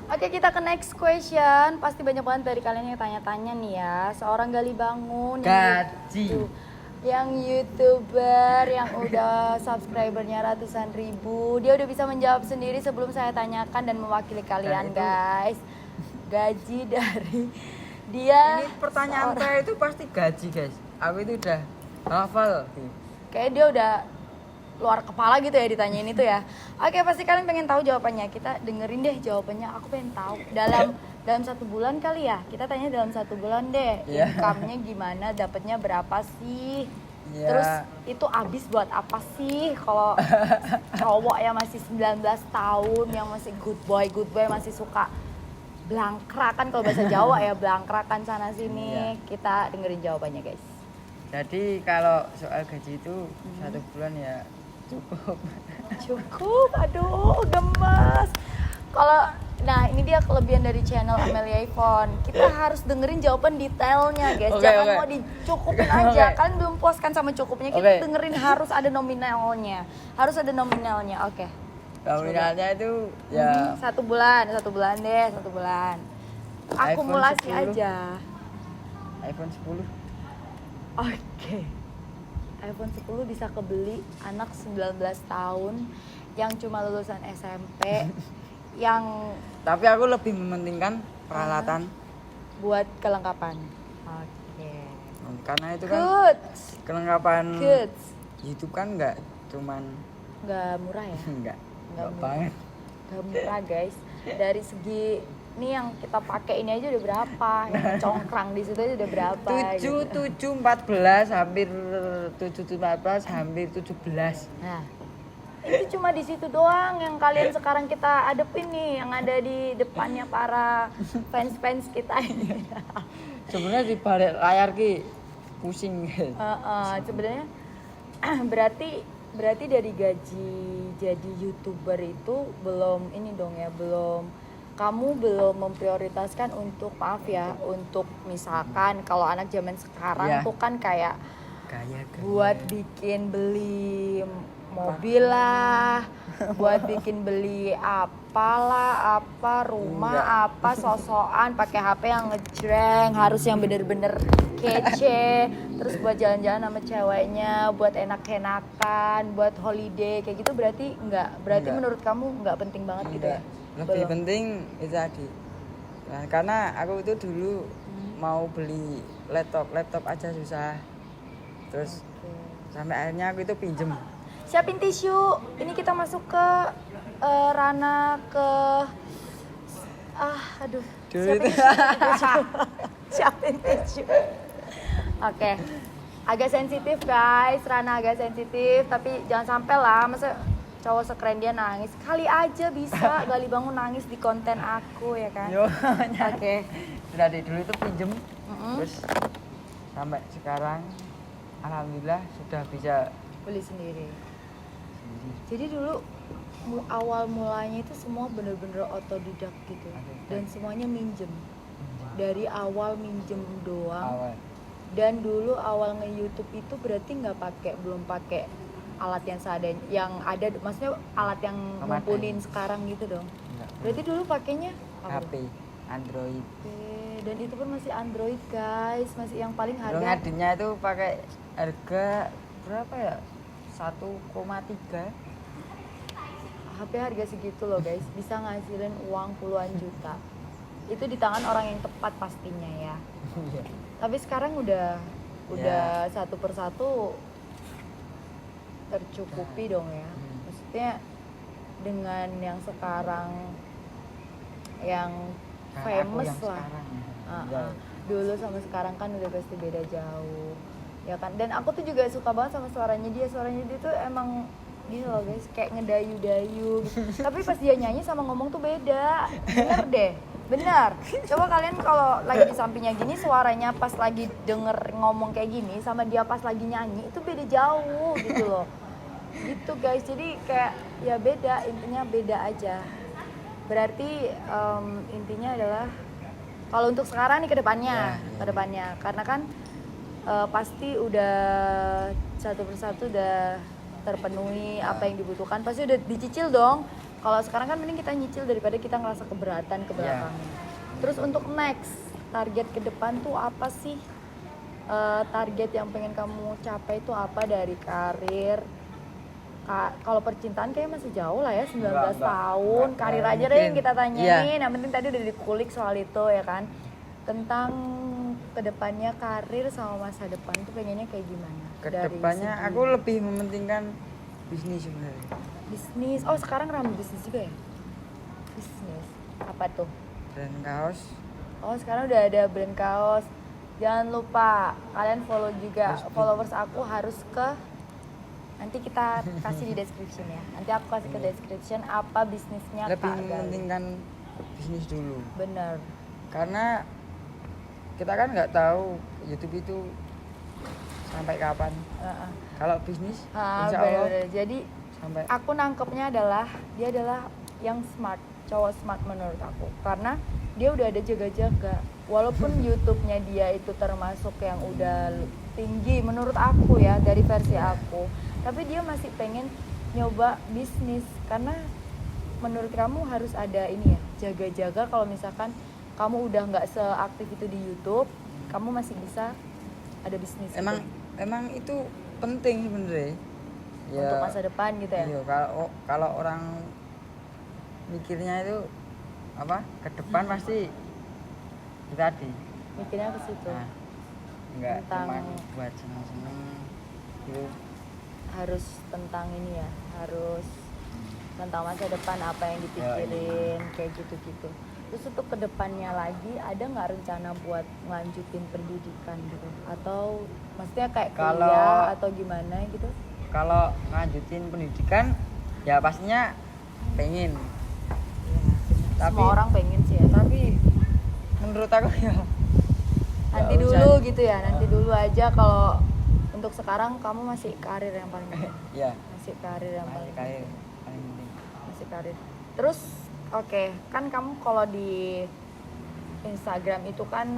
Oke, kita ke next question. Pasti banyak banget dari kalian yang tanya-tanya nih ya. Seorang Gali Bangun Gaji. yang YouTuber yang udah subscribernya ratusan ribu, dia udah bisa menjawab sendiri sebelum saya tanyakan dan mewakili kalian, guys. Gaji dari dia. Ini pertanyaan saya itu pasti gaji, guys. Aku itu udah hafal. Kayak dia udah luar kepala gitu ya ditanyain itu ya. Oke, pasti kalian pengen tahu jawabannya. Kita dengerin deh jawabannya. Aku pengen tahu dalam 1 bulan kali ya. Kita tanya dalam 1 bulan deh. Yeah. Income-nya gimana? Dapatnya berapa sih? Yeah. Terus itu habis buat apa sih? Kalau cowok yang masih 19 tahun yang masih good boy masih suka blangkrakan, kalau bahasa Jawa ya, blangkrakan sana sini. Yeah. Kita dengerin jawabannya, guys. Jadi kalau soal gaji itu 1 bulan ya Cukup, aduh gemes. Nah ini dia kelebihan dari channel Amelia Iphone. Kita harus dengerin jawaban detailnya, guys. Jangan mau dicukupin aja. Kalian belum puaskan sama cukupnya, kita dengerin harus ada nominalnya. Oke. nominalnya itu ya 1 bulan deh, 1 bulan. Akumulasi 10. aja. iPhone 10. Oke. iPhone 10 bisa kebeli anak 19 tahun yang cuma lulusan SMP yang Tapi aku lebih mementingkan peralatan. buat kelengkapan. Oke. Karena itu kan Good. kelengkapan Good. YouTube kan nggak cuman Nggak murah ya? nggak murah. banget. Nggak murah, guys. Dari segi ini yang kita pakai ini aja udah berapa? Yang congkrang di situ aja udah berapa? 7 hampir 7 14 hampir 17. Nah, itu cuma di situ doang yang kalian sekarang kita hadepin nih, yang ada di depannya para fans kita ini. Sebenarnya di balik layar ki pusing. Sebenarnya berarti dari gaji jadi YouTuber itu belum ini dong ya, kamu belum memprioritaskan untuk untuk misalkan kalau anak zaman sekarang tuh kan kayak Gaya. buat bikin beli mobil lah, buat bikin beli apalah, rumah, sosokan pakai HP yang ngejreng, harus yang bener-bener kece, terus buat jalan-jalan sama ceweknya, buat enak-enakan, buat holiday kayak gitu, berarti Enggak. menurut kamu nggak penting banget gitu ya? Lebih penting itu tadi. Nah, karena aku itu dulu mau beli laptop aja susah. Terus sampai akhirnya aku itu pinjem. Siapin tisu. Ini kita masuk ke ranah ke aduh. Siapin tisu. Oke. Agak sensitif, guys. Ranah agak sensitif, tapi jangan sampai lah masa cowok sekeren dia nangis. Kali aja bisa Gali Bangun nangis di konten aku ya kan. Oke. Dari dulu itu pinjem. Terus sampai sekarang alhamdulillah sudah bisa beli sendiri. Jadi dulu awal mulanya itu semua bener-bener otodidak gitu, dan semuanya minjem. Dari awal minjem doang. Dan dulu awal nge-YouTube itu berarti belum pakai alat yang ada, maksudnya alat yang mumpuni sekarang gitu dong. Berarti dulu pakainya HP Android. Dan itu pun masih Android, guys, masih yang paling harga. Ngadinya itu pakai harga berapa ya? 1,3. HP harga segitu loh, guys, bisa ngasilin uang puluhan juta. Itu di tangan orang yang tepat pastinya ya. Tapi sekarang udah satu persatu tercukupi dong ya. Maksudnya dengan yang sekarang yang famous lah. Dulu sama sekarang kan udah pasti beda jauh. Ya kan? Dan aku tuh juga suka banget sama suaranya dia tuh emang gini loh, guys, kayak ngedayu-dayu gitu. Tapi pas dia nyanyi sama ngomong tuh beda. Bener. Coba kalian kalau lagi di sampingnya gini, suaranya pas lagi denger ngomong kayak gini sama dia pas lagi nyanyi itu beda jauh gitu loh. Gitu, guys. Jadi kayak ya beda, intinya beda aja. Berarti intinya adalah kalau untuk sekarang nih ke depannya, karena kan pasti udah satu persatu udah terpenuhi apa yang dibutuhkan, pasti udah dicicil dong. Kalau sekarang kan mending kita nyicil daripada kita ngerasa keberatan ke belakangnya. Terus untuk next target ke depan tuh apa sih? Target yang pengen kamu capai itu apa dari karir? Kalau percintaan kayaknya masih jauh lah ya, 19 tahun. Karir aja deh yang kita tanyain. Yang penting tadi udah dikulik soal itu ya kan. Tentang kedepannya karir sama masa depan tuh pengennya kayak gimana? Kedepannya aku lebih mementingkan bisnis sebenarnya. Bisnis. Oh, sekarang ramai bisnis juga ya? Bisnis. Apa tuh? Brand kaos. Oh, sekarang udah ada brand kaos. Jangan lupa kalian follow juga. Followers aku harus ke, nanti kita kasih di description ya. Nanti aku kasih ke description apa bisnisnya Lebih Kak Gali. mementingkan bisnis dulu. Bener. Karena kita kan nggak tahu YouTube itu sampai kapan. Kalau bisnis, insya Allah Bener-bener. Jadi sampai. aku nangkepnya adalah dia adalah yang smart, cowok smart menurut aku. Karena dia udah ada jaga-jaga. Walaupun YouTube-nya dia itu termasuk yang udah tinggi menurut aku ya dari versi aku, tapi dia masih pengen nyoba bisnis. Karena menurut kamu harus ada ini ya, jaga-jaga. Kalau misalkan kamu udah nggak seaktif itu di YouTube, kamu masih bisa ada bisnis. Emang itu penting sebenarnya ya, untuk masa depan gitu ya. Iya, kalau orang mikirnya itu apa ke depan pasti tadi mikirnya ke situ. Nah, enggak Tentang cuma buat seneng-seneng gitu. Harus tentang ini ya, harus tentang masa depan apa yang dipikirin kayak gitu-gitu. Terus untuk kedepannya lagi ada nggak rencana buat ngelanjutin pendidikan gitu? Atau maksudnya kayak kuliah atau gimana gitu? Kalau ngelanjutin pendidikan ya pastinya pengen. Ya, Tapi, semua orang pengen sih ya. Tapi menurut aku ya nanti dulu gitu ya, nanti dulu aja. Kalau untuk sekarang kamu masih karir yang paling penting. Iya. Masih karir yang paling penting. Paling penting. Masih karir. Terus oke, kan kamu kalau di Instagram itu kan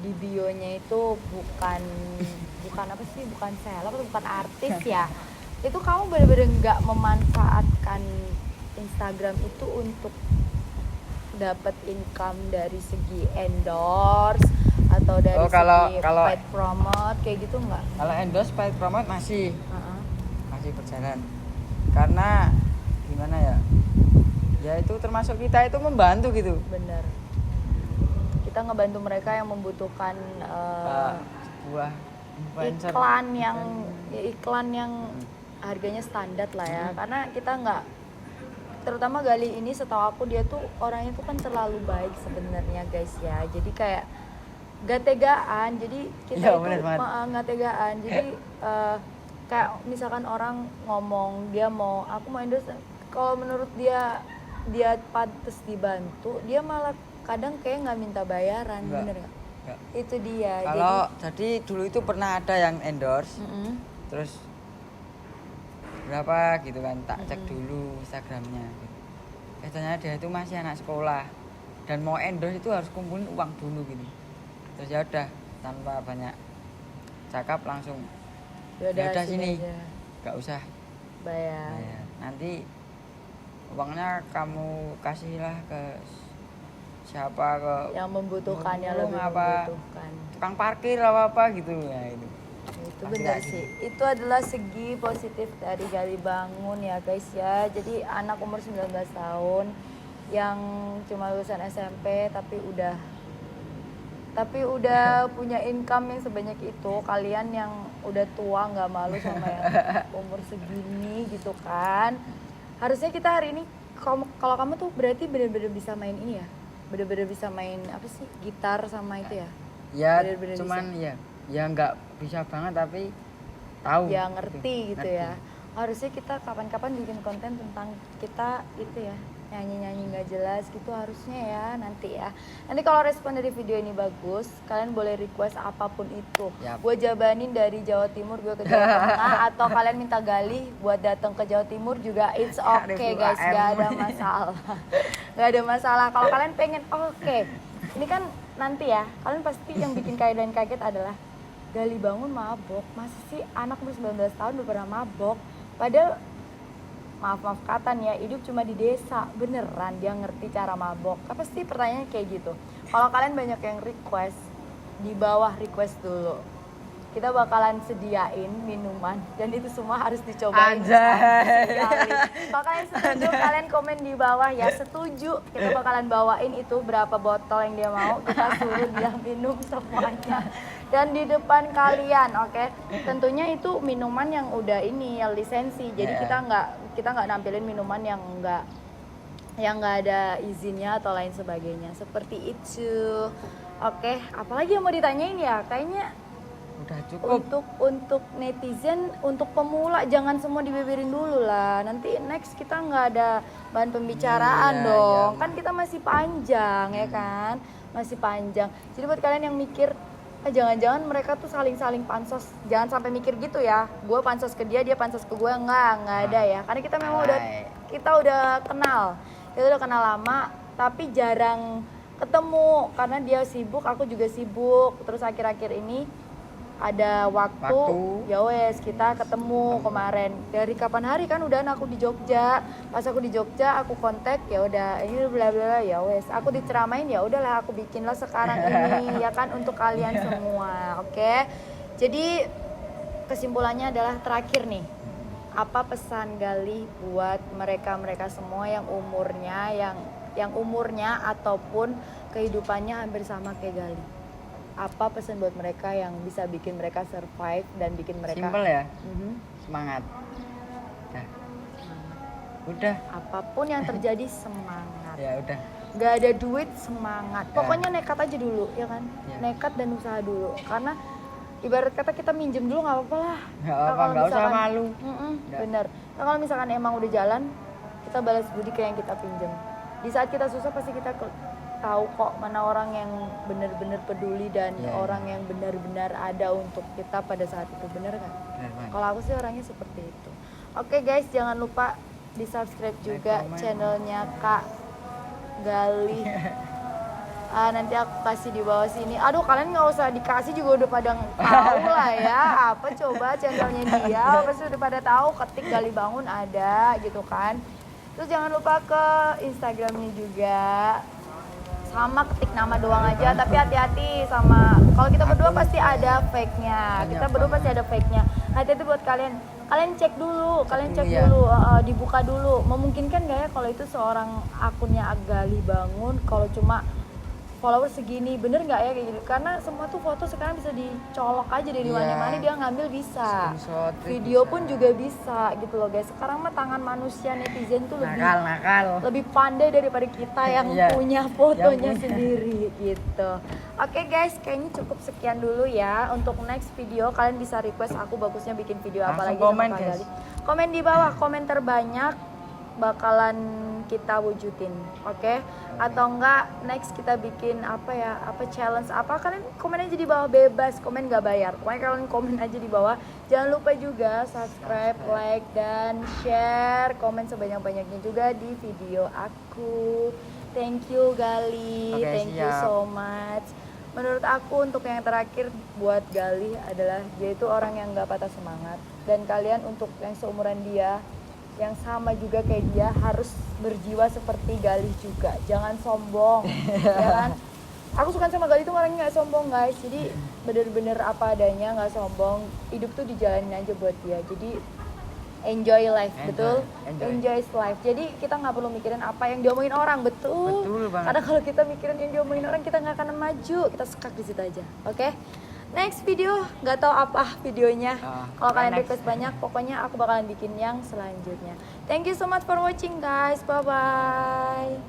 di bio-nya itu bukan apa sih, bukan seleb atau bukan artis ya. Itu kamu bener-bener nggak memanfaatkan Instagram itu untuk dapat income dari segi endorse atau dari segi paid promote kayak gitu nggak? Kalau endorse paid promote masih berjalan. Karena gimana ya? Ya itu termasuk kita itu membantu gitu. Bener. Kita ngebantu mereka yang membutuhkan sebuah iklan yang harganya standar lah ya. Karena kita nggak, terutama Gali ini setahu aku dia tuh orangnya tuh kan terlalu baik sebenarnya guys ya. Jadi kayak gak tegaan. Jadi kita ya, itu gak tegaan. Jadi kayak misalkan orang ngomong dia mau, aku mau endorse, kalau menurut dia pantas dibantu, dia malah kadang kayak nggak minta bayaran. Bener nggak? Itu dia. Kalau jadi dulu itu pernah ada yang endorse, terus berapa gitu kan, tak cek dulu Instagramnya gitu. Ternyata dia itu masih anak sekolah dan mau endorse itu harus kumpulin uang dulu gitu. Terus ya udah tanpa banyak cakap langsung ya udah sini aja. Gak usah bayar. Nanti uangnya kamu kasihlah ke siapa, ke yang membutuhkannya, lebih membutuhkan, tukang parkir apa gitu ya. Itu benar sih. Itu adalah segi positif dari Gali Bangun ya guys ya. Jadi anak umur 19 tahun yang cuma lulusan SMP tapi udah punya income yang sebanyak itu. Kalian yang udah tua nggak malu sama yang umur segini gitu kan. Harusnya kita hari ini, kalau kamu tuh berarti bener-bener bisa main ini ya, bener-bener bisa main apa sih, gitar sama itu ya? Ya bener-bener cuman bisa. ya nggak bisa banget tapi tahu. Ya ngerti gitu ya. Harusnya kita kapan-kapan bikin konten tentang kita itu ya, nyanyi-nyanyi nggak jelas gitu harusnya ya nanti ya. Nanti kalau respon dari video ini bagus, kalian boleh request apapun itu. Gue jabanin dari Jawa Timur gue ke Jawa Tengah atau kalian minta Gali buat datang ke Jawa Timur juga it's okay guys, gak ada masalah. Gak ada masalah kalau kalian pengen. Oke. Ini kan nanti ya, kalian pasti yang bikin kalian kaget adalah Gali Bangun mabok. Masa sih anak umur 19 tahun udah pernah mabok? Padahal maaf kata nih ya, hidup cuma di desa. Beneran dia ngerti cara mabok? Apa sih pertanyaannya kayak gitu? Kalau kalian banyak yang request, di bawah request dulu. Kita bakalan sediain minuman dan itu semua harus dicobain. Kalau kalian setuju, kalian komen di bawah ya, setuju. Kita bakalan bawain itu berapa botol yang dia mau, kita suruh dia minum semuanya. Dan di depan kalian, oke? Tentunya itu minuman yang udah ini ya lisensi. Jadi kita nggak nampilin minuman yang nggak ada izinnya atau lain sebagainya. Seperti itu. Oke, apalagi yang mau ditanyain ya? Kayaknya udah cukup. Untuk netizen, untuk pemula jangan semua dibeberin dulu lah. Nanti next kita nggak ada bahan pembicaraan dong. Kan kita masih panjang ya kan? Masih panjang. Jadi buat kalian yang mikir jangan-jangan mereka tuh saling pansos, jangan sampai mikir gitu ya. Gue pansos ke dia pansos ke gue, nggak ada ya. Karena kita memang udah kenal. Kita udah kenal lama, tapi jarang ketemu karena dia sibuk, aku juga sibuk. Terus akhir-akhir ini ada waktu. Ya wes kita ketemu kemarin. Dari kapan hari kan udah aku di Jogja. Pas aku di Jogja aku kontak, ya udah ini bla bla, ya wes aku diceramain, ya udahlah aku bikinlah sekarang ini ya kan untuk kalian semua. Oke. Jadi kesimpulannya adalah terakhir nih. Apa pesan Galih buat mereka semua yang umurnya ataupun kehidupannya hampir sama kayak Galih? Apa pesan buat mereka yang bisa bikin mereka survive dan bikin mereka simpel ya? Semangat. Udah. Apapun yang terjadi semangat. Ya udah. Gak ada duit, semangat. Pokoknya nekat aja dulu, ya kan? Nekat dan usaha dulu. Karena ibarat kata kita minjem dulu nggak apa-apa lah. Nggak usah malu. Bener. Nah, kalau misalkan emang udah jalan, kita balas budi kayak yang kita pinjem. Di saat kita susah pasti kita tahu kok mana orang yang benar-benar peduli dan orang yang benar-benar ada untuk kita pada saat itu. Bener kan? Kalau aku sih orangnya seperti itu. Oke guys, jangan lupa di subscribe juga channelnya Kak Galih. Nanti aku kasih di bawah sini. Aduh, kalian nggak usah dikasih juga udah pada tahu lah ya. Apa coba channelnya dia? Pasti udah pada tahu. Ketik Galih Bangun ada gitu kan. Terus jangan lupa ke Instagramnya juga. Sama ketik nama doang aja, tapi hati-hati sama kalau kita berdua pasti ada fake-nya. Kita berdua pasti ada fake-nya. Hati-hati buat kalian. Kalian cek dulu, dibuka dulu. Memungkinkan nggak ya kalau itu seorang akunnya Galih Bangun kalau cuma followers segini, bener nggak ya kayak gitu? Karena semua tuh foto sekarang bisa dicolok aja dari mana-mana, dia ngambil bisa. Video pun juga bisa gitu loh guys. Sekarang mah tangan manusia netizen tuh lebih pandai daripada kita yang punya fotonya sendiri gitu. Oke guys, kayaknya cukup sekian dulu ya. Untuk next video kalian bisa request aku bagusnya bikin video apa lagi sama Kak Galih. Komen di bawah, komen terbanyak bakalan kita wujudin, oke? Atau enggak next kita bikin apa challenge apa, kalian komen aja di bawah, bebas komen, nggak bayar. Pokoknya kalian komen aja di bawah. Jangan lupa juga subscribe, like dan share, komen sebanyak-banyaknya juga di video aku. Thank you Galih, thank you so much. Menurut aku untuk yang terakhir buat Galih adalah dia itu orang yang nggak patah semangat, dan kalian untuk yang seumuran dia yang sama juga kayak dia harus berjiwa seperti Galih juga. Jangan sombong, ya kan? Aku suka sama Galih itu orangnya nggak sombong guys. Jadi bener-bener apa adanya, nggak sombong. Hidup tuh dijalanin aja buat dia. Jadi enjoy life, betul? Enjoy life. Jadi kita nggak perlu mikirin apa yang diomongin orang, betul? Karena kalau kita mikirin yang diomongin orang, kita nggak akan maju. Kita sekak di situ aja, oke? Next video, nggak tahu apa videonya. Kalau kalian request banyak, pokoknya aku bakalan bikin yang selanjutnya. Thank you so much for watching guys. Bye bye.